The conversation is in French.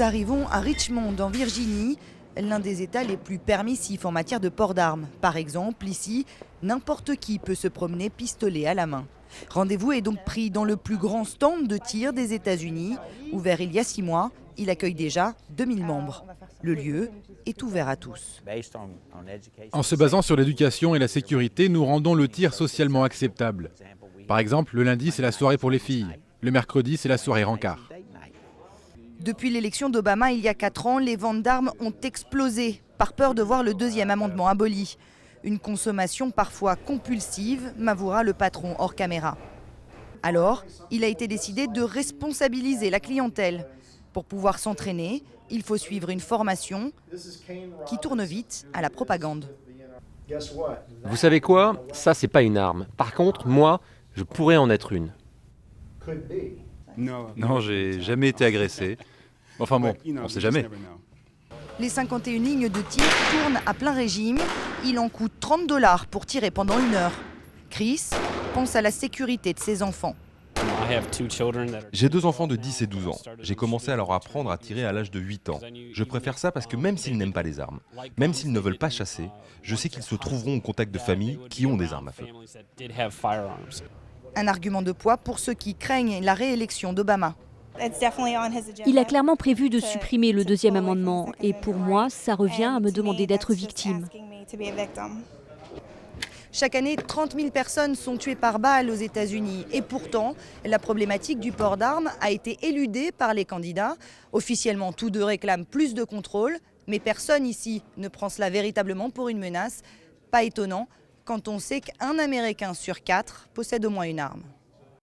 Nous arrivons à Richmond, en Virginie, l'un des États les plus permissifs en matière de port d'armes. Par exemple, ici, n'importe qui peut se promener pistolet à la main. Rendez-vous est donc pris dans le plus grand stand de tir des États-Unis. Ouvert il y a 6 mois, il accueille déjà 2000 membres. Le lieu est ouvert à tous. En se basant sur l'éducation et la sécurité, nous rendons le tir socialement acceptable. Par exemple, le lundi, c'est la soirée pour les filles. Le mercredi, c'est la soirée rencard. Depuis l'élection d'Obama il y a 4 ans, les ventes d'armes ont explosé par peur de voir le deuxième amendement aboli. Une consommation parfois compulsive, m'avouera le patron hors caméra. Alors, il a été décidé de responsabiliser la clientèle. Pour pouvoir s'entraîner, il faut suivre une formation qui tourne vite à la propagande. Vous savez quoi? Ça, c'est pas une arme. Par contre, moi, je pourrais en être une. Non, j'ai jamais été agressé. Enfin bon, on sait jamais. Les 51 lignes de tir tournent à plein régime. Il en coûte 30 $ pour tirer pendant 1 heure. Chris pense à la sécurité de ses enfants. J'ai 2 enfants de 10 et 12 ans. J'ai commencé à leur apprendre à tirer à l'âge de 8 ans. Je préfère ça parce que même s'ils n'aiment pas les armes, même s'ils ne veulent pas chasser, je sais qu'ils se trouveront au contact de familles qui ont des armes à feu. Un argument de poids pour ceux qui craignent la réélection d'Obama. Il a clairement prévu de supprimer le deuxième amendement et pour moi, ça revient à me demander d'être victime. Chaque année, 30 000 personnes sont tuées par balle aux États-Unis. Et pourtant, la problématique du port d'armes a été éludée par les candidats. Officiellement, tous deux réclament plus de contrôle. Mais personne ici ne prend cela véritablement pour une menace. Pas étonnant quand on sait qu'un Américain sur 4 possède au moins une arme.